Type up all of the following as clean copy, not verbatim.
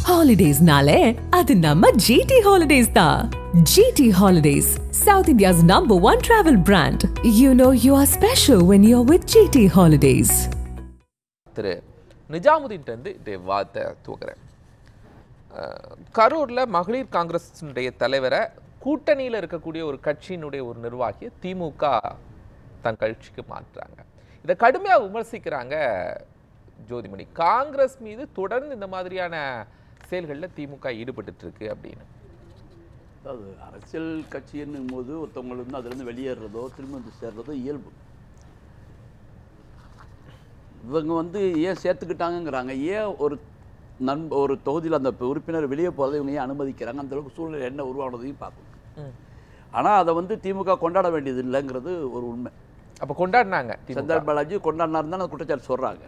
Holidays-nale, adu namma GT Holidays da. GT Holidays, South India's #1 travel brand. You know you are special when you're with GT Holidays. திரு நிஜாமுதீன் இன்றைய வார்த்தை தூக்குறேன். கரூரில் மகளிர் காங்கிரஸினுடைய தலைவரை கூட்டணியில் இருக்கக்கூடிய ஒரு கட்சியினுடைய ஒரு நிர்வாகியை திமுக தன் கட்சிக்கு மாற்றுறாங்க. இதை கடுமையாக விமர்சிக்கிறாங்க ஜோதிமணி. காங்கிரஸ் மீது தொடர்ந்து இந்த மாதிரியான செயல்களில் திமுக ஈடுபட்டு இருக்கு அப்படின்னு. அதாவது அரசியல் கட்சி என்னும் போது ஒருத்தவங்களுக்கு அதுலேருந்து வெளியேறதோ திரும்ப வந்து சேர்றதோ இயல்பு. இவங்க ஏன் சேர்த்துக்கிட்டாங்கிறாங்க, ஏன் ஒரு தொகுதியில் அந்த உறுப்பினர் வெளியே போகிறதை இவங்க ஏன் அனுமதிக்கிறாங்க, அந்தளவுக்கு சூழ்நிலை என்ன உருவானதையும் பார்க்கணும். ஆனால் அதை திமுக கொண்டாட வேண்டியது இல்லைங்கிறது ஒரு உண்மை. அப்போ கொண்டாடினாங்க, செந்தில் பாலாஜி கொண்டாடினாருன்னு தான் குற்றச்சாட்டு சொல்கிறாங்க.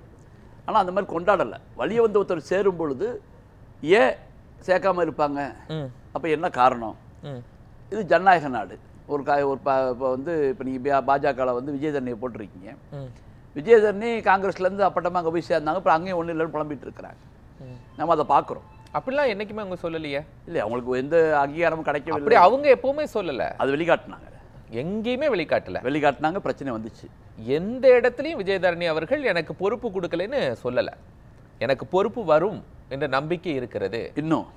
ஆனால் அந்த மாதிரி கொண்டாடலை. வழியை ஒருத்தர் சேரும் பொழுது ஏன் சேர்க்காம இருப்பாங்க? அப்போ என்ன காரணம்? இது ஜனநாயக நாடு. இப்போ இப்போ நீங்கள் பாஜகவில் விஜயதரணியை போட்டிருக்கீங்க. விஜயதரணி காங்கிரஸ்லேருந்து அப்பட்டமாக அங்கே போய் சேர்ந்தாங்க. இப்போ அங்கேயும் ஒன்றும் இல்லைன்னு புலம்பிட்டு இருக்கிறாங்க. நம்ம அதை பார்க்குறோம். அப்படிலாம் என்றைக்குமே அவங்க சொல்லலையே. இல்லை, அவங்களுக்கு எந்த அங்கீகாரமும் கிடைக்கவில்லை. அப்படி அவங்க எப்பவுமே சொல்லலை. அது வெளிக்காட்டினாங்க, எங்கேயுமே வெளிக்காட்டினாங்க. பிரச்சனை வந்துச்சு. எந்த இடத்துலையும் விஜயதரணி அவர்கள் எனக்கு பொறுப்பு கொடுக்கலன்னு சொல்லலை. எனக்கு பொறுப்பு வரும் என்ற நம்பிக்கை இருக்கிறது. இன்னும்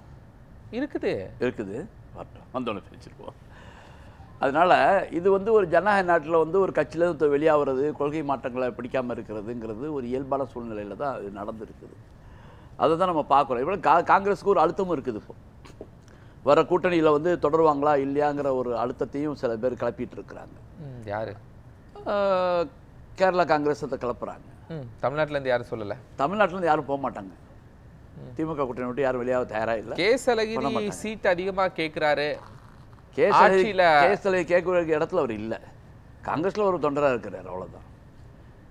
இருக்குது வந்தோன்னு பேசிருப்போம். அதனால இது ஒரு ஜனநாயக நாட்டில் ஒரு கட்சியிலேருந்து வெளியாகிறது, கொள்கை மாற்றங்களை பிடிக்காமல் இருக்கிறதுங்கிறது ஒரு இயல்பான சூழ்நிலையில் தான் இது நடந்துருக்குது. அதை தான் நம்ம பார்க்குறோம். இப்போ காங்கிரஸுக்கு ஒரு அழுத்தமும் இருக்குது. இப்போ வர கூட்டணியில் தொடருவாங்களா இல்லையாங்கிற ஒரு அழுத்தத்தையும் சில பேர் கிளப்பிட்டு இருக்கிறாங்க. யார்? கேரளா காங்கிரஸ் அதை கிளப்புறாங்க. தமிழ்நாட்டிலேருந்து யாரும் சொல்லலை. தமிழ்நாட்டிலேருந்து யாரும் போக மாட்டாங்க. திமுக கூட்டணி விட்டு யாரும் வெளியாக தயாராக இல்லை. கேசலகிரி சீட் அதிகமாக கேட்குறாரு. கேசலகிரி கேட்குற இடத்துல அவர் இல்லை. காங்கிரஸில் ஒரு தொண்டராக இருக்கிறார், அவ்வளோதான்.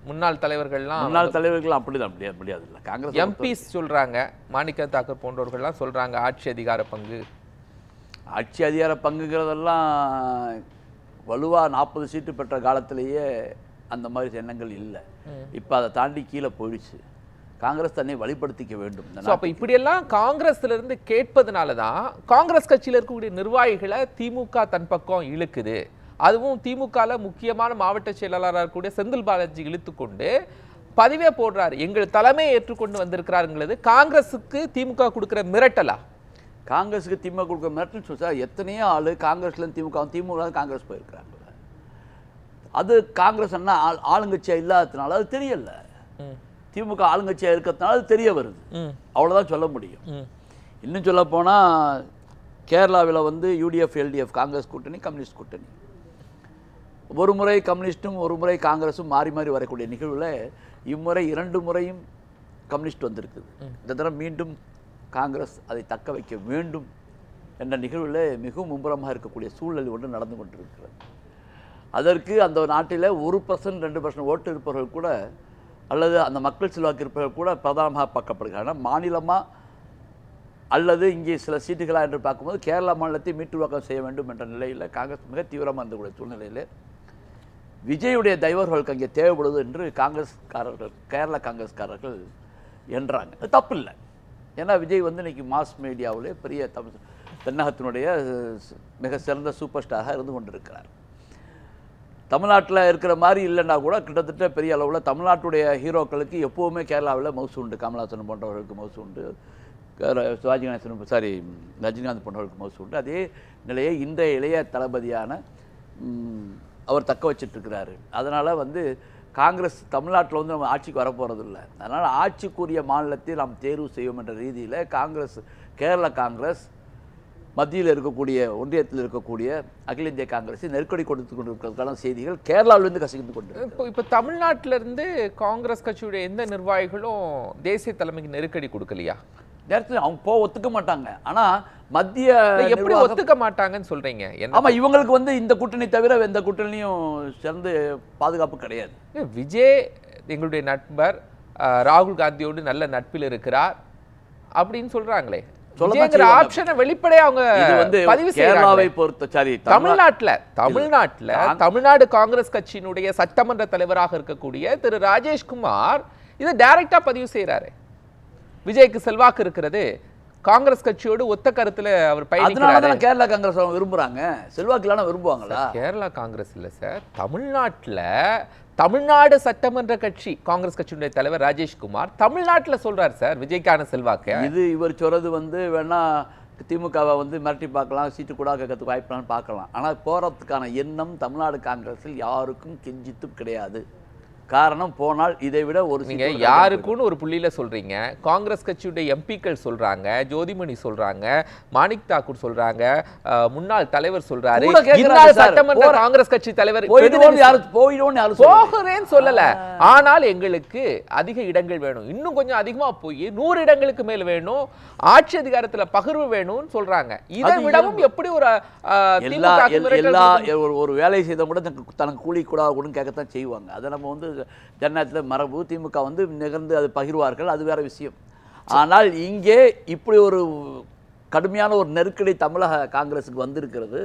முன்னாள் தலைவர்கள் அப்படிதான் முடியாது இல்லை. காங்கிரஸ் எம்பிஸ் சொல்கிறாங்க, மாணிக்க தாக்கர் போன்றவர்கள்லாம் சொல்கிறாங்க ஆட்சி அதிகார பங்குங்கிறதெல்லாம் வலுவாக 40 சீட்டு பெற்ற காலத்திலேயே அந்த மாதிரி எண்ணங்கள் இல்லை. இப்போ அதை தாண்டி கீழே போயிடுச்சு. காங்கிரஸ் தன்னை வழிபடுத்திக்க வேண்டும். அப்போ இப்படியெல்லாம் காங்கிரஸ்ல இருந்து கேட்பதனால தான் காங்கிரஸ் கட்சியில் இருக்கக்கூடிய நிர்வாகிகளை திமுக தன் பக்கம் இழுக்குது. அதுவும் திமுகல முக்கியமான மாவட்ட செயலாளராக இருக்கக்கூடிய செந்தில் பாலாஜி இழுத்துக்கொண்டு பதிவே போடுறாரு. எங்கள் தலைமையை ஏற்றுக்கொண்டு வந்திருக்கிறாருங்கிறது காங்கிரஸுக்கு திமுக கொடுக்குற மிரட்டலா? காங்கிரஸுக்கு திமுக கொடுக்குற மிரட்டல் சொல்ல எத்தனையோ ஆளு காங்கிரஸ்லேருந்து திமுக காங்கிரஸ் போயிருக்கிறாங்க. அது காங்கிரஸ் என்ன ஆளுங்கட்சியாக இல்லாததுனால அது தெரியல. திமுக ஆளுங்கட்சியாக இருக்கிறதுனால அது தெரிய வருது. அவ்வளோதான் சொல்ல முடியும். இன்னும் சொல்ல போனால் கேரளாவில் யூடிஎஃப் எல்டிஎஃப் காங்கிரஸ் கூட்டணி கம்யூனிஸ்ட் கூட்டணி, ஒரு முறை கம்யூனிஸ்ட்டும் ஒரு முறை காங்கிரஸும் மாறி மாறி வரக்கூடிய நிகழ்வில் இம்முறை 2 முறையும் கம்யூனிஸ்ட் வந்திருக்குது. இந்த தடவை மீண்டும் காங்கிரஸ் அதை தக்க வைக்க வேண்டும் என்ற நிகழ்வில் மிகவும் மும்முரமாக இருக்கக்கூடிய சூழ்நிலை ஒன்று நடந்து கொண்டிருக்கிறது. அதற்கு அந்த நாட்டில் 1% 2% ஓட்டு இருப்பவர்கள் கூட அல்லது அந்த மக்கள் செல்வாக்கு இருப்பவர்கள் கூட பிரதானமாக பார்க்கப்படுகிறார்கள். மாநிலமாக அல்லது இங்கே சில சீட்டுகளாக என்று பார்க்கும்போது கேரளா மாநிலத்தை மீட்டுருவாக்கம் செய்ய வேண்டும் என்ற நிலையில் காங்கிரஸ் மிக தீவிரமாக இருந்தக்கூடிய சூழ்நிலையில் விஜயுடைய தைவர்களுக்கு அங்கே தேவைப்படுது என்று கேரளா காங்கிரஸ்காரர்கள் என்றாங்க. அது தப்பு இல்லை. ஏன்னா விஜய் இன்னைக்கு மாஸ் மீடியாவிலே பெரிய தென்னகத்தினுடைய மிக சிறந்த சூப்பர் ஸ்டாராக இருந்து கொண்டிருக்கிறார். தமிழ்நாட்டில் இருக்கிற மாதிரி இல்லைன்னா கூட கிட்டத்தட்ட பெரிய அளவில் தமிழ்நாட்டுடைய ஹீரோக்களுக்கு எப்போவுமே கேரளாவில் மவுசு உண்டு. கமல்ஹாசன் போன்றவர்களுக்கு மவுசு உண்டு, சிவாஜி கணேசன் ரஜினிகாந்த் போன்றவர்களுக்கு மவுசு உண்டு. அதே நிலையை இன்றைய இளைய தளபதியான அவர் தக்க வச்சிட்ருக்கிறாரு. அதனால் காங்கிரஸ் தமிழ்நாட்டில் நம்ம ஆட்சிக்கு வரப்போகிறது இல்லை. அதனால் ஆட்சிக்குரிய மாநிலத்தை நாம் தேர்வு செய்வோம் என்ற ரீதியில் கேரளா காங்கிரஸ் மத்தியில் இருக்கக்கூடிய ஒன்றியத்தில் இருக்கக்கூடிய அகில இந்திய காங்கிரஸை நெருக்கடி கொடுத்து கொண்டிருக்கிறதுக்கான செய்திகள் கேரளாவிலிருந்து கசிந்து கொண்டு இப்போ தமிழ்நாட்டிலிருந்து காங்கிரஸ் கட்சியுடைய எந்த நிர்வாகிகளும் தேசிய தலைமைக்கு நெருக்கடி கொடுக்கலையா? நேரத்தில் அவங்க ஒத்துக்க மாட்டாங்க. ஆனால் மத்திய எப்படி ஒத்துக்க மாட்டாங்கன்னு சொல்றீங்க? ஆமா, இவங்களுக்கு இந்த கூட்டணி தவிர எந்த கூட்டணியும் சிறந்த பாதுகாப்பு கிடையாது. விஜய் எங்களுடைய நண்பர், ராகுல் காந்தியோடு நல்ல நட்பில் இருக்கிறார் அப்படின்னு சொல்றாங்களே. வெளிப்படையா அவங்க பதிவு தமிழ்நாடு காங்கிரஸ் கட்சியினுடைய சட்டமன்ற தலைவராக இருக்கக்கூடிய திரு ராஜேஷ்குமார் இதை டைரக்டா பதிவு செய்யறாரு. விஜய்க்கு செல்வாக்கு இருக்கிறது, காங்கிரஸ் கட்சியோடு ஒத்த கருத்துல அவர் அதனால பயணிக்கிறாரு. தான் கேரளா காங்கிரஸ் அவங்க விரும்புறாங்க. செல்வாக்குலாம் விரும்புவாங்களா? கேரளா காங்கிரஸ் இல்ல சார், தமிழ்நாட்டுல தமிழ்நாடு சட்டமன்ற கட்சி காங்கிரஸ் கட்சியுடைய தலைவர் ராஜேஷ்குமார் தமிழ்நாட்டுல சொல்றாரு சார் விஜய்க்கான செல்வாக்கு. இது இவர் சொல்றது வேணா திமுகவை மிரட்டி பார்க்கலாம், சீட்டு கூட கேட்கறதுக்கு வாய்ப்புலான்னு பார்க்கலாம். ஆனால் போறதுக்கான எண்ணம் தமிழ்நாடு காங்கிரஸில் யாருக்கும் கிஞ்சித்தும் கிடையாது. காரணம் போனால் இதை விட ஒரு நீங்க யாருக்குன்னு ஒரு புள்ளியில சொல்றீங்க. காங்கிரஸ் கட்சியுடைய எம்பிக்கள் சொல்றாங்க, ஜோதிமணி சொல்றாங்க, மாணிக் தாக்கூர் சொல்றாங்க, முன்னாள் தலைவர் சொல்றாரு, சட்டமன்ற காங்கிரஸ் கட்சி தலைவர் போகிறேன்னு சொல்லல. ஆனால் எங்களுக்கு அதிக இடங்கள் வேணும், இன்னும் கொஞ்சம் அதிகமா போய் 100 இடங்களுக்கு மேல் வேணும், ஆட்சி அதிகாரத்துல பகிர்வு வேணும்னு சொல்றாங்க. இதை விடவும் எப்படி ஒரு வேலை செய்த கூட தனக்கு கூலி கூட கேட்கத்தான் செய்வாங்க. அதை நம்ம ஜனநாயகத்தில் மரபு. திமுக நிகழ்ந்து அது பகிர்வார்கள், அது வேற விஷயம். ஆனால் இங்கே இப்படி ஒரு கடுமையான ஒரு நெருக்கடி தமிழக காங்கிரஸுக்கு வந்திருக்கிறது.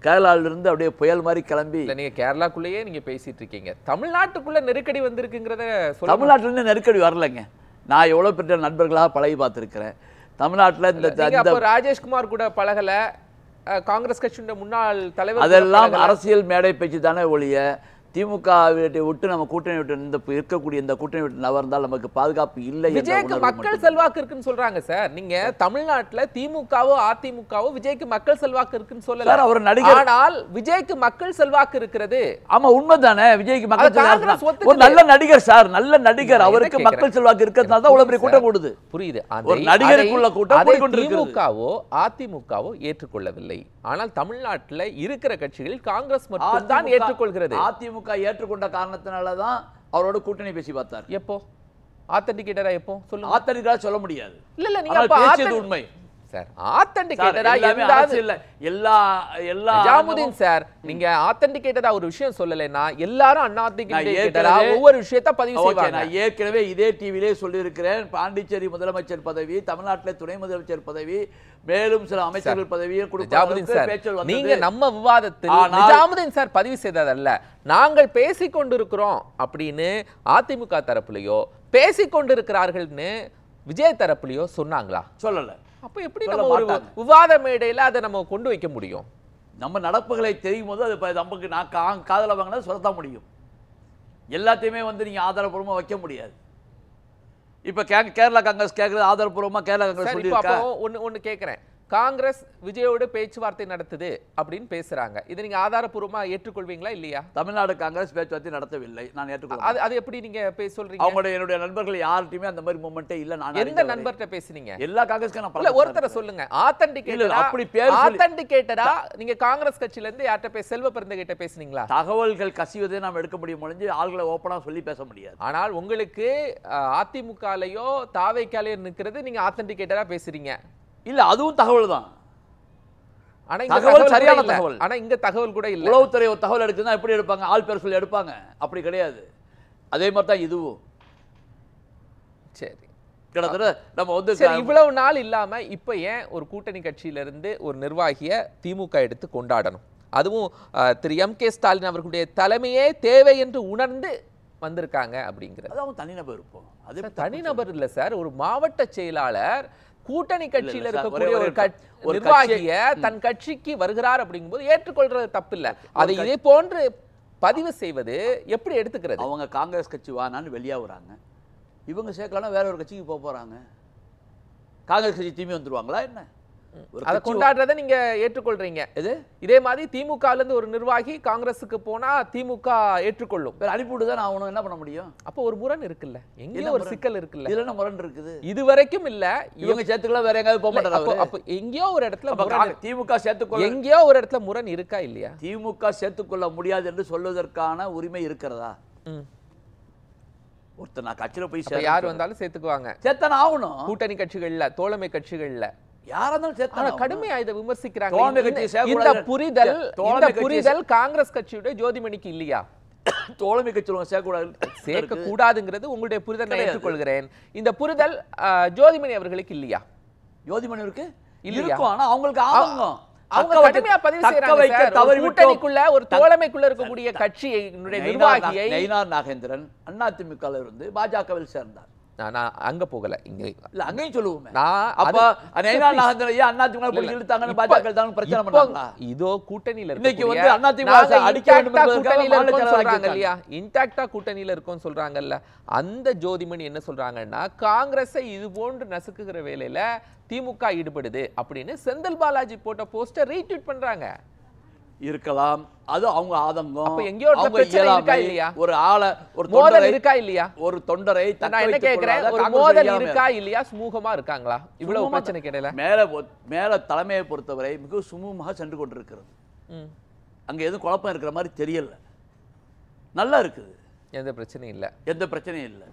கேரளாவிலிருந்து அப்படியே புயல் மாதிரி கிளம்பி நீங்க கேரளாக்குள்ளேயே நீங்க பேசிட்டு இருக்கீங்க, தமிழ்நாட்டுக்குள்ள நெருக்கடி வந்திருக்குங்கிறத. தமிழ்நாட்டிலிருந்து நெருக்கடி வரலைங்க. நான் எவ்வளவு பெரிய நண்பர்களாக பழகி பார்த்துருக்கிறேன் தமிழ்நாட்டில். இந்த ராஜேஷ்குமார் கூட பழகல, காங்கிரஸ் கட்சியுடைய முன்னாள் தலைவர், அதெல்லாம் அரசியல் மேடை பேச்சு தானே ஒழிய திமுக விட்டு நம்ம கூட்டணி விட்டு இருக்கக்கூடிய இந்த கூட்டணி விட்டு நகர்ந்தால் நமக்கு பாதுகாப்பு இல்லை. விஜய்க்கு மக்கள் செல்வாக்கு இருக்குன்னு சொல்றாங்க சார். நீங்க தமிழ்நாட்டுல திமுகவோ அதிமுகவோ விஜய்க்கு மக்கள் செல்வாக்கு இருக்குன்னு சொல்லல. அவர் நடிகர், ஆனால் விஜய்க்கு மக்கள் செல்வாக்கு இருக்கிறது. ஆமா உண்மைதானே. விஜய்க்கு மக்கள் செல்வாக்கு, ஒரு நல்ல நடிகர் சார், நல்ல நடிகர், அவருக்கு மக்கள் செல்வாக்கு இருக்கிறதுனால தான் இவ்வளவு பெரிய கூட்டம் கூடுது. புரியுது. ஒரு நடிகருக்குள்ள கூட்டம் திமுகவோ அதிமுகவோ ஏற்றுக்கொள்ளவில்லை. ஆனால் தமிழ்நாட்டில் இருக்கிற கட்சிகளில் காங்கிரஸ் மட்டும் தான் ஏற்றுக்கொள்கிறது. அதிமுக ஏற்றுக்கொண்ட காரணத்தினாலதான் அவரோட கூட்டணி பேசி பார்த்தார். எப்போ ஆத்தன்டிகேட்டரா? எப்போ சொல்லுங்க. ஆத்தன்டிகேட்டரா சொல்ல முடியாது. இல்ல நீங்க பேசியது உண்மை சார். ஆத்தன்டிகேட்டரா இல்ல எல்லா ஜாமுதீன் சார், நீங்க ஆத்தன்டிகேட்டரா ஒரு விஷயம் சொல்லலைன்னா எல்லாரும் அன்ஆத்தன்டிகேட்டரா ஒவ்வொரு விஷயத்தை பதிவு செய்வாங்க. நான் ஏற்கனவே இதே டிவிலே சொல்லி இருக்கிறேன். பாண்டிச்சேரி முதலமைச்சர் பதவி, தமிழ்நாட்டில் துணை முதலமைச்சர் பதவி, மேலும் சில அமைச்சர்கள் பதவியை கொடுக்க நீங்க நம்ம விவாதத்தில் நிஜாமுதீன் சார் பதிவு செய்ததல்ல, நாங்கள் பேசிக் கொண்டிருக்கிறோம் அப்படின்னு அதிமுக தரப்புலையோ பேசிக் கொண்டிருக்கிறார்கள்னு விஜய் தரப்புலையோ சொன்னாங்களா? சொல்லல. அப்ப எப்படி நம்ம ஒரு விவாத மேடையில அதை நம்ம கொண்டு வைக்க முடியும்? நம்ம நடப்புகளை தெரியும் போது அது நமக்கு நான் காதல வாங்கினது சொல்லத்தான் முடியும். எல்லாத்தையுமே நீங்க ஆதாரப்பூர்வமா வைக்க முடியாது. இப்ப கேரளா காங்கிரஸ் கேட்கறது ஆதாரப்பூர்வமா கேரளா காங்கிரஸ் சொல்லியிருக்கா? ஒன்னு கேட்கிறேன், காங்கிரஸ் விஜயோடு பேச்சுவார்த்தை நடத்துது அப்படின்னு பேசுறாங்க, இதை நீங்க ஆதாரப்பூர்வமா ஏற்றுக்கொள்வீங்களா இல்லையா? தமிழ்நாடு காங்கிரஸ் பேச்சுவார்த்தை நடத்தவில்லை, நான் ஏற்றுக்கொள்வேன். அது எப்படி நீங்க சொல்றீங்க? அவங்களுடைய என்னுடைய நண்பர்கள் யார்கிட்டயுமே அந்த மாதிரி மூமெண்ட்டே இல்ல. நான் எந்த நண்பர்கிட்ட பேசுனீங்க? எல்லா காங்கிரஸ்க்கு ஒருத்தர சொல்லுங்க. ஆத்தன்டிகேட்டரா நீங்க காங்கிரஸ் கட்சியில இருந்து யார்கிட்ட செல்வ பிறந்த கிட்ட பேசுனீங்களா? தகவல்கள் கசிவதை நாம் எடுக்க முடியும் ஒழிஞ்சு ஆள்களை ஓப்பனா சொல்லி பேச முடியாது. ஆனால் உங்களுக்கு அதிமுகலையோ தாவைக்காலையோ நிக்கிறது நீங்க ஆத்தன்டிகேட்டரா பேசுறீங்க இல்ல, அதுவும் தகவல் தான். ஆனா தகவல் சரியான தகவல். ஆனா இங்க தகவல் கூட இல்ல. உளவுத்துறை ஒரு தகவல் எடுக்குதுன்னா எப்படி எடுப்பாங்க? ஆள் பேர் சொல்லி எடுப்பாங்க. அப்படி கிடையாது. அதே மாதிரி தான் இதுவும். சரி, கிட்டத்தட்ட நம்ம சரி, இவ்வளவு நாள் இல்லாம இப்ப ஏன் ஒரு கூட்டணி கட்சியில இருந்து ஒரு நிர்வாகிய திமுக எடுத்து கொண்டாடணும்? அதுவும் திரு M.K. ஸ்டாலின் அவர்களுடைய தலைமையே தேவை என்று உணர்ந்து வந்திருக்காங்க அப்படிங்கிறது. அதாவது தனிநபர் இருப்போம். அது தனிநபர் இல்ல சார், ஒரு மாவட்ட செயலாளர் கூட்டணி கட்சியில் இருக்கக்கூடிய ஒரு நிர்வாகிய தன் கட்சிக்கு வருகிறார் அப்படிங்கும்போது ஏற்றுக்கொள்றது தப்பு இல்ல. அதை இதே போன்று பதிவு செய்வது எப்படி எடுத்துக்கிறது? அவங்க காங்கிரஸ் கட்சி வானான்னு வெளியாகுறாங்க, இவங்க சேர்க்கலாம் வேற ஒரு கட்சிக்கு போறாங்க. காங்கிரஸ் கட்சி திரும்பி வந்துருவாங்களா என்ன? அதை கொண்டாடுறதை நீங்க ஏற்றுக்கொள்றீங்க. இதே மாதிரி திமுகல இருந்து ஒரு நிர்வாகி காங்கிரஸுக்கு போனா திமுக ஏற்றுக்கொள்ளும், அனுப்பிவிட்டுதான் நான் என்ன பண்ண முடியும்? அப்போ ஒரு முரண் இருக்குல்ல, எங்கேயோ ஒரு சிக்கல் இருக்குல்ல. இதுல என்ன முரண் இருக்குது? இது வரைக்கும் இல்ல, இவங்க சேர்த்துக்கலாம் வேற எங்கேயாவது போக மாட்டாங்க. அப்ப எங்கேயோ ஒரு இடத்துல திமுக சேர்த்துக்கொள்ள எங்கேயோ ஒரு இடத்துல முரண் இருக்கா இல்லையா? திமுக சேர்த்துக்கொள்ள முடியாது என்று சொல்வதற்கான உரிமை இருக்கிறதா? ஒருத்தர் நான் கட்சியில போய் யார் வந்தாலும் சேர்த்துக்குவாங்க, சேர்த்தானே ஆகணும். கூட்டணி கட்சிகள்ல, தோழமை கட்சிகள்ல கடுமையா இதை விமர்சிக்கிறாங்க. இந்த புரிதல் காங்கிரஸ் கட்சியுடைய ஜோதிமணிக்கு இல்லையா? தோழமை கட்சி சேர்க்க கூடாதுங்கிறது உங்களுடைய புரிதல், நான் ஏற்றுக்கொள்கிறேன். இந்த புரிதல் ஜோதிமணி அவர்களுக்கு இல்லையா? ஜோதிமணி இருக்கு இல்லையா? ஆனா அவங்களுக்கு ஆகும். அவங்க கடுமையா பதிவு செய்யறாங்க. கூட்டணிக்குள்ள ஒரு தோழமைக்குள்ள இருக்கக்கூடிய கட்சியினுடைய நிர்வாகியை நயினார் நாகேந்திரன் அதிமுகவில் இருந்து பாஜகவில் சேர்ந்தார். நான் அங்க போகல, இங்க இல்ல அங்கேயும் சொல்லுவோமே. நான் அப்ப அதிமுக பிடிச்சி இழுத்தாங்கன்னு பாஜக இழுத்தாங்கன்னு பிரச்சனை பண்ணாங்களா? இதோ கூட்டணியில இன்னைக்கு வந்து அதிமுக அடிக்க வேண்டும் என்பதற்காக சொல்றாங்க இல்லையா, இன்டாக்டா கூட்டணியில இருக்கும்னு சொல்றாங்கல்ல. அந்த ஜோதிமணி என்ன சொல்றாங்கன்னா, காங்கிரஸை இது போன்று நசுக்குகிற வேலையில திமுக ஈடுபடுது அப்படின்னு செந்தில் பாலாஜி போட்ட போஸ்டர் ரீட்வீட் பண்றாங்க. இருக்கலாம், அது அவங்க ஆதங்கம். அப்ப எங்கயோ ஒரு பிரச்சனை இருக்கா இல்லையா? ஒரு ஆளை, ஒரு மோதல் இருக்கா இல்லையா? ஒரு தொண்டரை நான் என்ன கேக்குறேன், ஒரு மோதல் இருக்கா இல்லையா? சுமூகமா இருக்காங்களா இவ்வளவு பிரச்சனை கிடையல? மேல தலைமையை பொறுத்தவரை மிக சுமூகமாக சென்று கொண்டிருக்கிறது. அங்க எதுவும் குழப்பம் இருக்கிற மாதிரி தெரியல, நல்லா இருக்குது, எந்த பிரச்சனையும் இல்ல, எந்த பிரச்சனையும் இல்லை.